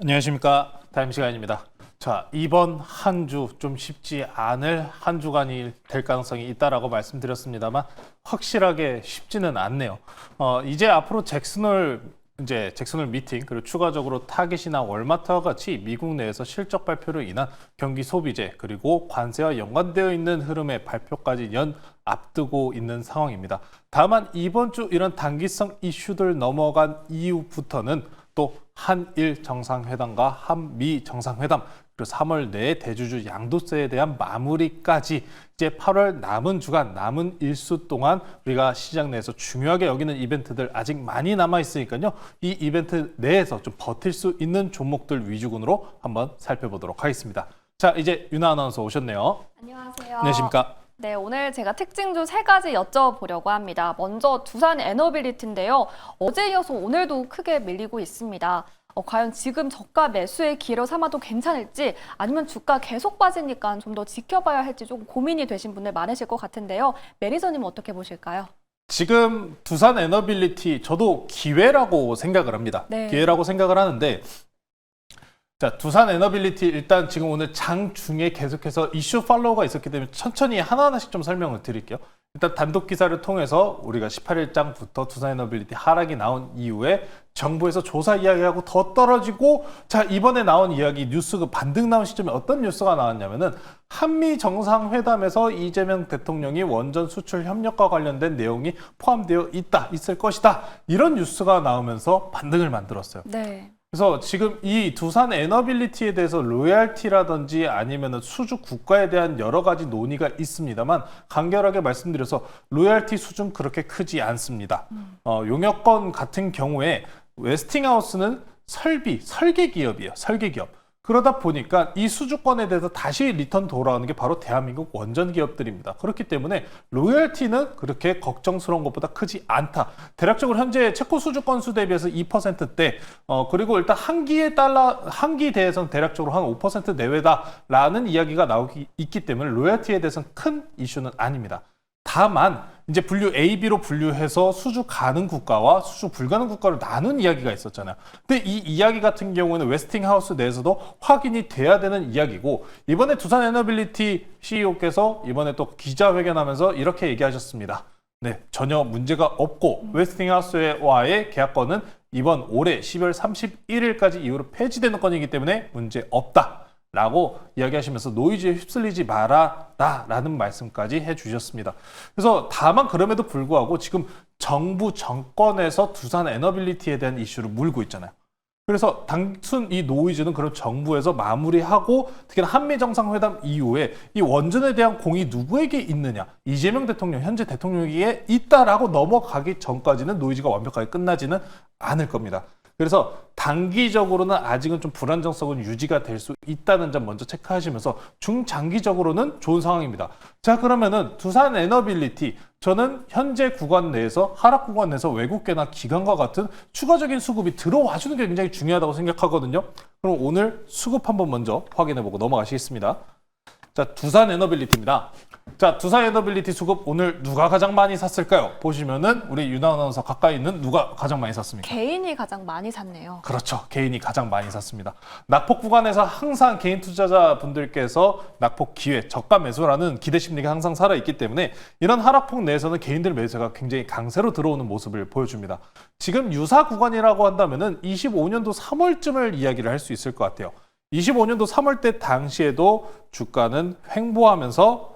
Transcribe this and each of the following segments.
안녕하십니까. 타임 시간입니다. 자, 이번 한 주 좀 쉽지 않을 한 주간이 될 가능성이 있다라고 말씀드렸습니다만 확실하게 쉽지는 않네요. 이제 앞으로 잭슨홀 미팅 그리고 추가적으로 타깃이나 월마트와 같이 미국 내에서 실적 발표로 인한 경기 소비재 그리고 관세와 연관되어 있는 흐름의 발표까지 앞두고 있는 상황입니다. 다만 이번 주 이런 단기성 이슈들 넘어간 이후부터는 또 한일 정상회담과 한미 정상회담 그리고 3월 내 대주주 양도세에 대한 마무리까지 이제 8월 남은 주간 남은 일수 동안 우리가 시장 내에서 중요하게 여기는 이벤트들 아직 많이 남아 있으니까요. 이 이벤트 내에서 좀 버틸 수 있는 종목들 위주군으로 한번 살펴보도록 하겠습니다. 자, 이제 유나 아나운서 오셨네요. 안녕하세요. 안녕하십니까? 네, 오늘 제가 특징주 3가지 여쭤보려고 합니다. 먼저 두산 에너빌리티인데요. 어제 이어서 오늘도 크게 밀리고 있습니다. 과연 지금 저가 매수의 기회로 삼아도 괜찮을지 아니면 주가 계속 빠지니까 좀 더 지켜봐야 할지 조금 고민이 되신 분들 많으실 것 같은데요. 매니저님 어떻게 보실까요? 지금 두산 에너빌리티 저도 기회라고 생각을 합니다. 네. 기회라고 생각을 하는데 자, 두산 에너빌리티 일단 지금 오늘 장 중에 계속해서 이슈 팔로우가 있었기 때문에 천천히 하나하나씩 좀 설명을 드릴게요. 일단 단독 기사를 통해서 우리가 18일장부터 두산 에너빌리티 하락이 나온 이후에 정부에서 조사 이야기하고 더 떨어지고 자, 이번에 나온 이야기 뉴스가 반등 나온 시점에 어떤 뉴스가 나왔냐면은 한미 정상회담에서 이재명 대통령이 원전 수출 협력과 관련된 내용이 포함되어 있을 것이다. 이런 뉴스가 나오면서 반등을 만들었어요. 네. 그래서 지금 이 두산 에너빌리티에 대해서 로얄티라든지 아니면 수주 국가에 대한 여러 가지 논의가 있습니다만 간결하게 말씀드려서 로얄티 수준 그렇게 크지 않습니다. 용역권 같은 경우에 웨스팅하우스는 설계 기업이에요. 설계 기업. 그러다 보니까 이 수주권에 대해서 다시 리턴 돌아오는 게 바로 대한민국 원전 기업들입니다. 그렇기 때문에 로열티는 그렇게 걱정스러운 것보다 크지 않다. 대략적으로 현재 체코 수주권 수 대비해서 2%대, 그리고 일단 한기 대해서는 대략적으로 한 5% 내외다라는 이야기가 나오기 있기 때문에 로열티에 대해서는 큰 이슈는 아닙니다. 다만 이제 분류 A, B로 분류해서 수주 가능 국가와 수주 불가능 국가로 나눈 이야기가 있었잖아요. 근데 이 이야기 같은 경우는 웨스팅하우스 내에서도 확인이 돼야 되는 이야기고 이번에 두산 에너빌리티 CEO께서 이번에 또 기자회견하면서 이렇게 얘기하셨습니다. 네, 전혀 문제가 없고 웨스팅하우스와의 계약권은 이번 올해 12월 31일까지 이후로 폐지되는 건이기 때문에 문제 없다. 라고 이야기하시면서 노이즈에 휩쓸리지 마라 라는 말씀까지 해주셨습니다. 그래서 다만 그럼에도 불구하고 지금 정부 정권에서 두산 에너빌리티에 대한 이슈를 물고 있잖아요. 그래서 단순 이 노이즈는 그럼 정부에서 마무리하고 특히나 한미 정상회담 이후에 이 원전에 대한 공이 누구에게 있느냐 이재명 대통령 현재 대통령에게 있다라고 넘어가기 전까지는 노이즈가 완벽하게 끝나지는 않을 겁니다. 그래서 단기적으로는 아직은 좀 불안정성은 유지가 될 수 있다는 점 먼저 체크하시면서 중장기적으로는 좋은 상황입니다. 자, 그러면은 두산 에너빌리티 저는 현재 구간 내에서 하락 구간 내에서 외국계나 기관과 같은 추가적인 수급이 들어와 주는 게 굉장히 중요하다고 생각하거든요. 그럼 오늘 수급 한번 먼저 확인해보고 넘어가시겠습니다. 자, 두산 에너빌리티입니다. 자, 두산 에너빌리티 수급 오늘 누가 가장 많이 샀을까요? 보시면은 우리 유나 아나운서 가까이 있는 누가 가장 많이 샀습니까? 개인이 가장 많이 샀네요. 그렇죠. 개인이 가장 많이 샀습니다. 낙폭 구간에서 항상 개인 투자자분들께서 낙폭 기회, 저가 매수라는 기대 심리가 항상 살아있기 때문에 이런 하락폭 내에서는 개인들 매수가 굉장히 강세로 들어오는 모습을 보여줍니다. 지금 유사 구간이라고 한다면은 25년도 3월쯤을 이야기를 할 수 있을 것 같아요. 25년도 3월 때 당시에도 주가는 횡보하면서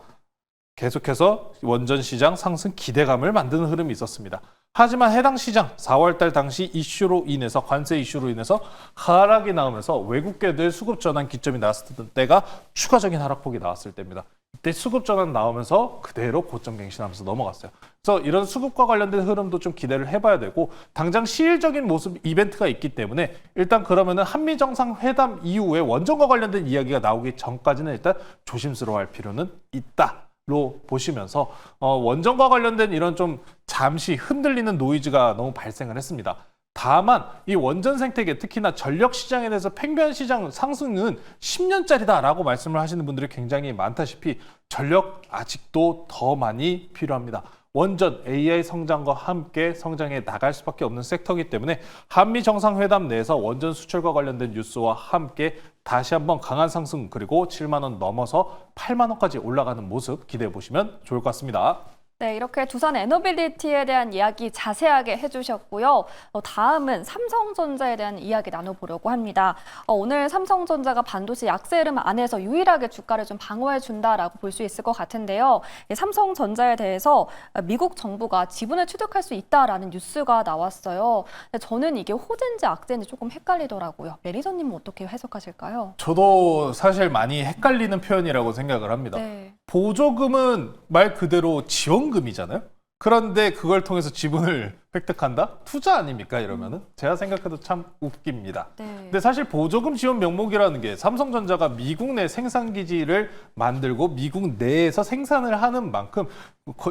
계속해서 원전 시장 상승 기대감을 만드는 흐름이 있었습니다. 하지만 해당 시장 4월달 당시 이슈로 인해서 관세 이슈로 인해서 하락이 나오면서 외국계들 수급 전환 기점이 나왔을 때가 추가적인 하락폭이 나왔을 때입니다. 이때 수급 전환 나오면서 그대로 고점 갱신하면서 넘어갔어요. 그래서 이런 수급과 관련된 흐름도 좀 기대를 해봐야 되고 당장 시일적인 모습 이벤트가 있기 때문에 일단 그러면은 한미 정상회담 이후에 원전과 관련된 이야기가 나오기 전까지는 일단 조심스러워할 필요는 있다. 로 보시면서 원전과 관련된 이런 좀 잠시 흔들리는 노이즈가 너무 발생을 했습니다. 다만 이 원전 생태계 특히나 전력 시장에 대해서 팽배한 시장 상승은 10년짜리다라고 말씀을 하시는 분들이 굉장히 많다시피 전력 아직도 더 많이 필요합니다. 원전 AI 성장과 함께 성장해 나갈 수밖에 없는 섹터이기 때문에 한미 정상회담 내에서 원전 수출과 관련된 뉴스와 함께 다시 한번 강한 상승 그리고 7만 원 넘어서 8만 원까지 올라가는 모습 기대해 보시면 좋을 것 같습니다. 네, 이렇게 두산 에너빌리티에 대한 이야기 자세하게 해주셨고요. 다음은 삼성전자에 대한 이야기 나눠보려고 합니다. 오늘 삼성전자가 반도체 약세 흐름 안에서 유일하게 주가를 좀 방어해준다라고 볼 수 있을 것 같은데요. 삼성전자에 대해서 미국 정부가 지분을 취득할 수 있다라는 뉴스가 나왔어요. 근데 저는 이게 호재인지 악재인지 조금 헷갈리더라고요. 매니저님은 어떻게 해석하실까요? 저도 사실 많이 헷갈리는 표현이라고 생각을 합니다. 네. 보조금은 말 그대로 지원금이잖아요. 그런데 그걸 통해서 지분을 획득한다? 투자 아닙니까? 이러면은 제가 생각해도 참 웃깁니다. 네. 근데 사실 보조금 지원 명목이라는 게 삼성전자가 미국 내 생산 기지를 만들고 미국 내에서 생산을 하는 만큼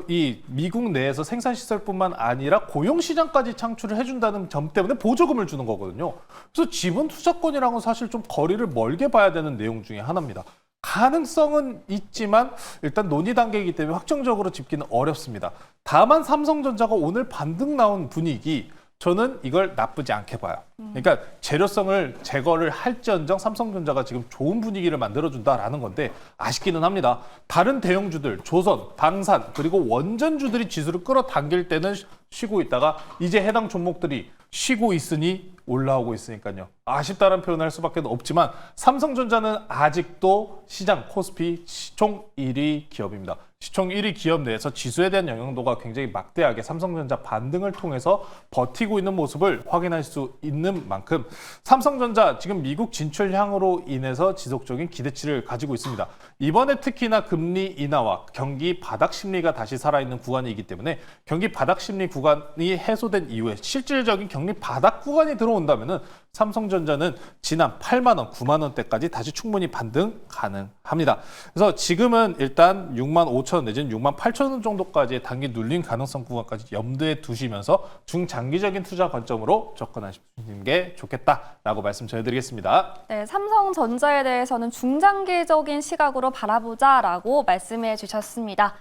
이 미국 내에서 생산 시설뿐만 아니라 고용 시장까지 창출을 해준다는 점 때문에 보조금을 주는 거거든요. 그래서 지분 투자권이랑은 사실 좀 거리를 멀게 봐야 되는 내용 중에 하나입니다. 가능성은 있지만 일단 논의 단계이기 때문에 확정적으로 짚기는 어렵습니다. 다만 삼성전자가 오늘 반등 나온 분위기 저는 이걸 나쁘지 않게 봐요. 그러니까 재료성을 제거를 할지언정 삼성전자가 지금 좋은 분위기를 만들어준다라는 건데 아쉽기는 합니다. 다른 대형주들, 조선, 방산 그리고 원전주들이 지수를 끌어당길 때는 쉬고 있다가 이제 해당 종목들이 쉬고 있으니 올라오고 있으니까요. 아쉽다는 표현을 할 수밖에 없지만 삼성전자는 아직도 시장 코스피 시총 1위 기업입니다. 시총 1위 기업 내에서 지수에 대한 영향도가 굉장히 막대하게 삼성전자 반등을 통해서 버티고 있는 모습을 확인할 수 있는 만큼 삼성전자 지금 미국 진출향으로 인해서 지속적인 기대치를 가지고 있습니다. 이번에 특히나 금리 인하와 경기 바닥 심리가 다시 살아있는 구간이기 때문에 경기 바닥 심리 구간이 해소된 이후에 실질적인 경기 바닥 구간이 들어온다면은 삼성전자는 지난 8만 원, 9만 원대까지 다시 충분히 반등 가능합니다. 그래서 지금은 일단 6만 5천 원 내지는 6만 8천 원 정도까지의 단기 눌림 가능성 구간까지 염두에 두시면서 중장기적인 투자 관점으로 접근하시는 게 좋겠다라고 말씀 전해드리겠습니다. 네, 삼성전자에 대해서는 중장기적인 시각으로 바라보자라고 말씀해 주셨습니다.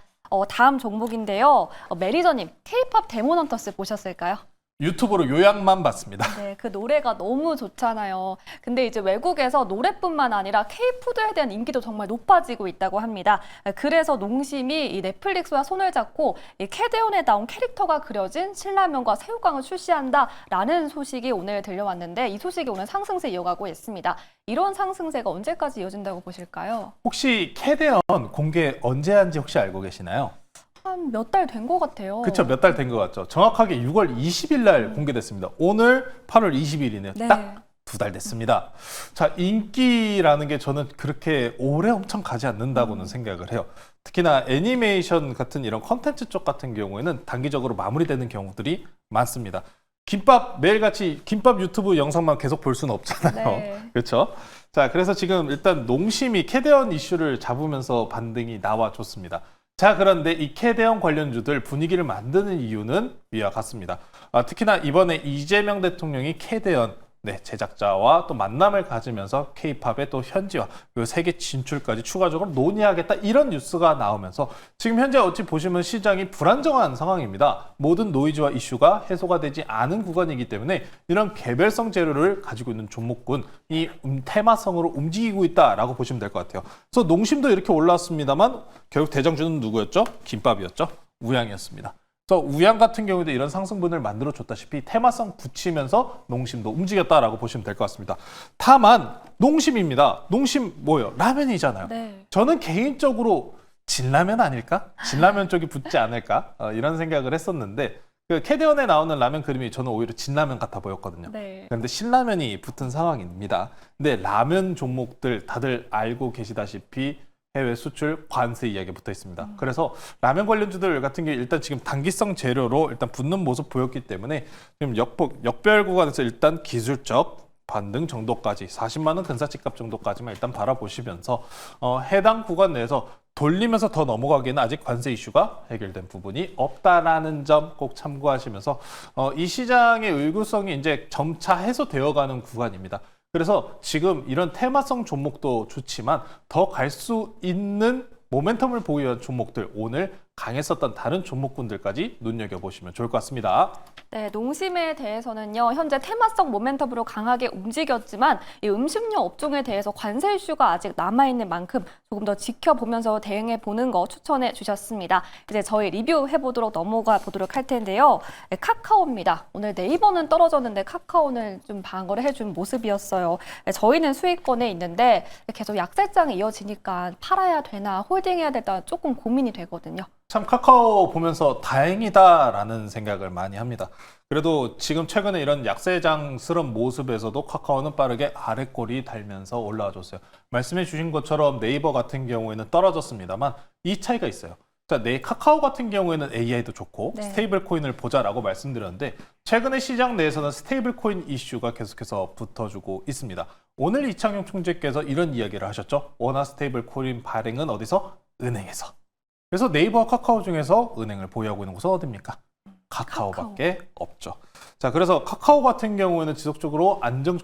다음 종목인데요. 매니저님, K-팝 데몬헌터스 보셨을까요? 유튜브로 요약만 봤습니다. 네, 그 노래가 너무 좋잖아요. 근데 이제 외국에서 노래뿐만 아니라 K-푸드에 대한 인기도 정말 높아지고 있다고 합니다. 그래서 농심이 이 넷플릭스와 손을 잡고 이 캐데온에 나온 캐릭터가 그려진 신라면과 새우깡을 출시한다라는 소식이 오늘 들려왔는데 이 소식이 오늘 상승세 이어가고 있습니다. 이런 상승세가 언제까지 이어진다고 보실까요? 혹시 캐대언 공개 언제 한지 혹시 알고 계시나요? 한 몇 달 된 것 같아요. 그렇죠. 몇 달 된 것 같죠. 정확하게 6월 20일 날 공개됐습니다. 오늘 8월 20일이네요. 네. 딱 2달 됐습니다. 자, 인기라는 게 저는 그렇게 오래 엄청 가지 않는다고는 생각을 해요. 특히나 애니메이션 같은 이런 컨텐츠 쪽 같은 경우에는 단기적으로 마무리되는 경우들이 많습니다. 김밥 매일같이 김밥 유튜브 영상만 계속 볼 수는 없잖아요. 네. 그렇죠? 자, 그래서 지금 일단 농심이 캐대언 이슈를 잡으면서 반등이 나와줬습니다. 자, 그런데 이 캐대언 관련주들 분위기를 만드는 이유는 위와 같습니다. 특히나 이번에 이재명 대통령이 캐대언 제작자와 또 만남을 가지면서 K-팝의 또 현지화, 그리고 세계 진출까지 추가적으로 논의하겠다 이런 뉴스가 나오면서 지금 현재 어찌 보시면 시장이 불안정한 상황입니다. 모든 노이즈와 이슈가 해소가 되지 않은 구간이기 때문에 이런 개별성 재료를 가지고 있는 종목군 이 테마성으로 움직이고 있다라고 보시면 될 것 같아요. 그래서 농심도 이렇게 올라왔습니다만 결국 대장주는 누구였죠? 김밥이었죠. 우양이었습니다. 그래서 우양 같은 경우도 이런 상승분을 만들어줬다시피 테마성 붙이면서 농심도 움직였다라고 보시면 될 것 같습니다. 다만 농심입니다. 농심 뭐예요? 라면이잖아요. 네. 저는 개인적으로 진라면 아닐까? 진라면 쪽이 붙지 않을까? 이런 생각을 했었는데 그 캐대언에 나오는 라면 그림이 저는 오히려 진라면 같아 보였거든요. 네. 그런데 신라면이 붙은 상황입니다. 근데 라면 종목들 다들 알고 계시다시피 해외 수출 관세 이야기가 붙어 있습니다. 그래서 라면 관련주들 같은 게 일단 지금 단기성 재료로 일단 붙는 모습 보였기 때문에 지금 역별 구간에서 일단 기술적 반등 정도까지 40만 원 근사치값 정도까지만 일단 바라보시면서 해당 구간 내에서 돌리면서 더 넘어가기에는 아직 관세 이슈가 해결된 부분이 없다라는 점 꼭 참고하시면서 이 시장의 의구성이 이제 점차 해소되어가는 구간입니다. 그래서 지금 이런 테마성 종목도 좋지만 더 갈 수 있는 모멘텀을 보유한 종목들 오늘 강했었던 다른 종목군들까지 눈여겨보시면 좋을 것 같습니다. 네, 농심에 대해서는요, 현재 테마성 모멘텀으로 강하게 움직였지만 이 음식료 업종에 대해서 관세 이슈가 아직 남아있는 만큼 조금 더 지켜보면서 대응해 보는 거 추천해 주셨습니다. 이제 저희 리뷰해 보도록 할 텐데요. 네, 카카오입니다. 오늘 네이버는 떨어졌는데 카카오는 좀 방어를 해준 모습이었어요. 네, 저희는 수익권에 있는데 계속 약세장이 이어지니까 팔아야 되나 홀딩해야 되나 조금 고민이 되거든요. 참 카카오 보면서 다행이다라는 생각을 많이 합니다. 그래도 지금 최근에 이런 약세장스러운 모습에서도 카카오는 빠르게 아래꼬리 달면서 올라와 줬어요. 말씀해 주신 것처럼 네이버 같은 경우에는 떨어졌습니다만 이 차이가 있어요. 자, 카카오 같은 경우에는 AI도 좋고 네. 스테이블 코인을 보자라고 말씀드렸는데 최근에 시장 내에서는 스테이블 코인 이슈가 계속해서 붙어주고 있습니다. 오늘 이창용 총재께서 이런 이야기를 하셨죠. 원화 스테이블 코인 발행은 어디서? 은행에서. 그래서 네이버와 카카오 중에서 은행을 보유하고 있는 곳은 어디입니까? 카카오밖에 없죠. 자, 그래서 카카오 같은 경우에는 지속적으로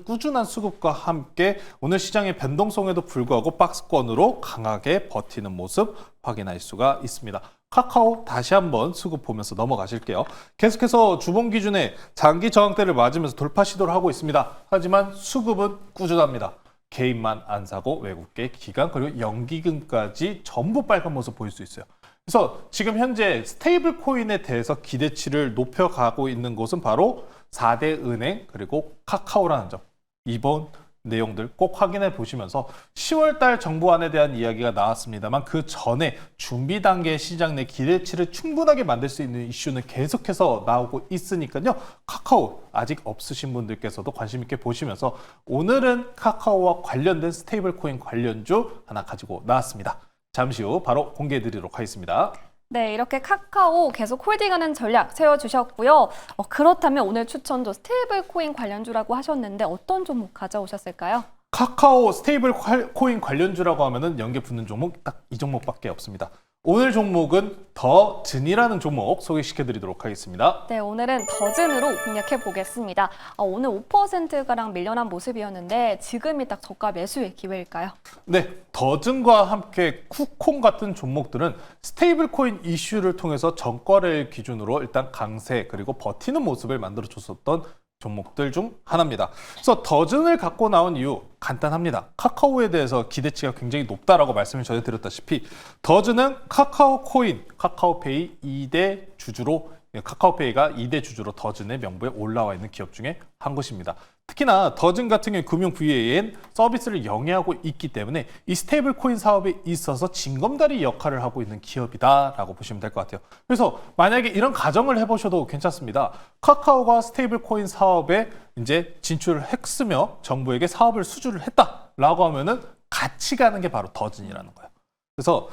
꾸준한 수급과 함께 오늘 시장의 변동성에도 불구하고 박스권으로 강하게 버티는 모습 확인할 수가 있습니다. 카카오 다시 한번 수급 보면서 넘어가실게요. 계속해서 주봉 기준에 장기 저항대를 맞으면서 돌파 시도를 하고 있습니다. 하지만 수급은 꾸준합니다. 개인만 안 사고 외국계 기관 그리고 연기금까지 전부 빨간 모습 보일 수 있어요. 그래서 지금 현재 스테이블 코인에 대해서 기대치를 높여가고 있는 곳은 바로 4대 은행 그리고 카카오라는 점. 이번 내용들 꼭 확인해 보시면서 10월 달 정부안에 대한 이야기가 나왔습니다만 그 전에 준비 단계 시장 내 기대치를 충분하게 만들 수 있는 이슈는 계속해서 나오고 있으니까요. 카카오 아직 없으신 분들께서도 관심 있게 보시면서 오늘은 카카오와 관련된 스테이블 코인 관련주 하나 가지고 나왔습니다. 잠시 후 바로 공개해 드리도록 하겠습니다. 네, 이렇게 카카오 계속 홀딩하는 전략 세워주셨고요. 그렇다면 오늘 추천도 스테이블 코인 관련주라고 하셨는데 어떤 종목 가져오셨을까요? 카카오 스테이블 코인 관련주라고 하면은 연계 붙는 종목 딱 이 종목밖에 없습니다. 오늘 종목은 더즌이라는 종목 소개시켜 드리도록 하겠습니다. 네, 오늘은 더즌으로 공략해 보겠습니다. 오늘 5%가량 밀려난 모습이었는데 지금이 딱 저가 매수의 기회일까요? 네, 더즌과 함께 쿠콩 같은 종목들은 스테이블 코인 이슈를 통해서 전거래일 기준으로 일단 강세 그리고 버티는 모습을 만들어 줬었던 종목들 중 하나입니다. 그래서 더즌을 갖고 나온 이유 간단합니다. 카카오에 대해서 기대치가 굉장히 높다라고 말씀을 전해드렸다시피 더즌은 카카오 코인, 카카오페이 2대 주주로 카카오페이가 2대 주주로 더즌의 명부에 올라와 있는 기업 중에 한 곳입니다. 특히나 더즌 같은 경우 금융 VAN 서비스를 영위하고 있기 때문에 이 스테이블 코인 사업에 있어서 징검다리 역할을 하고 있는 기업이다라고 보시면 될 것 같아요. 그래서 만약에 이런 가정을 해보셔도 괜찮습니다. 카카오가 스테이블 코인 사업에 이제 진출을 했으며 정부에게 사업을 수주를 했다라고 하면은 같이 가는 게 바로 더즌이라는 거예요. 그래서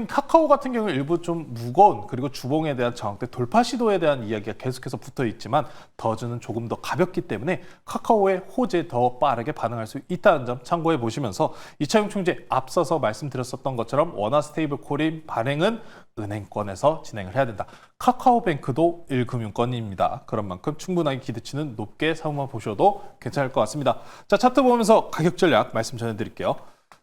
카카오 같은 경우 일부 좀 무거운 그리고 주봉에 대한 저항대 돌파 시도에 대한 이야기가 계속해서 붙어 있지만 더즌은 조금 더 가볍기 때문에 카카오의 호재에 더 빠르게 반응할 수 있다는 점 참고해 보시면서 이차용 총재 앞서서 말씀드렸었던 것처럼 원화 스테이블 코인 발행은 은행권에서 진행을 해야 된다. 카카오뱅크도 1금융권입니다. 그런 만큼 충분하게 기대치는 높게 삼아 보셔도 괜찮을 것 같습니다. 자, 차트 보면서 가격 전략 말씀 전해드릴게요.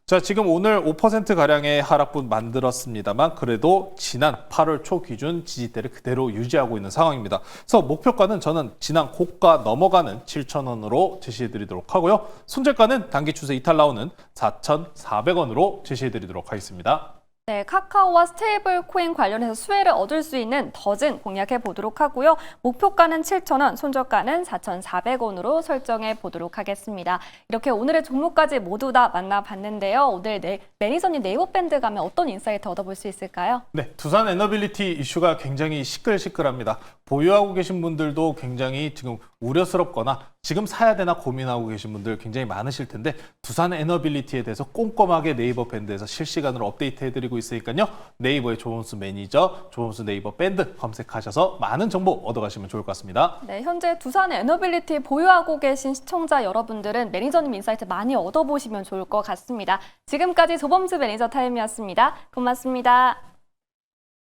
자, 지금 오늘 5%가량의 하락분 만들었습니다만 그래도 지난 8월 초 기준 지지대를 그대로 유지하고 있는 상황입니다. 그래서 목표가는 저는 지난 고가 넘어가는 7,000원으로 제시해드리도록 하고요. 손절가는 단기 추세 이탈 나오는 4,400원으로 제시해드리도록 하겠습니다. 네, 카카오와 스테이블 코인 관련해서 수혜를 얻을 수 있는 더즌 공략해 보도록 하고요. 목표가는 7,000원, 손절가는 4,400원으로 설정해 보도록 하겠습니다. 이렇게 오늘의 종목까지 모두 다 만나봤는데요. 오늘 매니저님 네이버 밴드 가면 어떤 인사이트 얻어볼 수 있을까요? 네, 두산 에너빌리티 이슈가 굉장히 시끌시끌합니다. 보유하고 계신 분들도 굉장히 지금 우려스럽거나 지금 사야 되나 고민하고 계신 분들 굉장히 많으실 텐데 두산 에너빌리티에 대해서 꼼꼼하게 네이버 밴드에서 실시간으로 업데이트해드리고 있으니까요. 네이버의 조원수 매니저, 조원수 네이버 밴드 검색하셔서 많은 정보 얻어가시면 좋을 것 같습니다. 네, 현재 두산 에너빌리티 보유하고 계신 시청자 여러분들은 매니저님 인사이트 많이 얻어보시면 좋을 것 같습니다. 지금까지 조범수 매니저 타임이었습니다. 고맙습니다.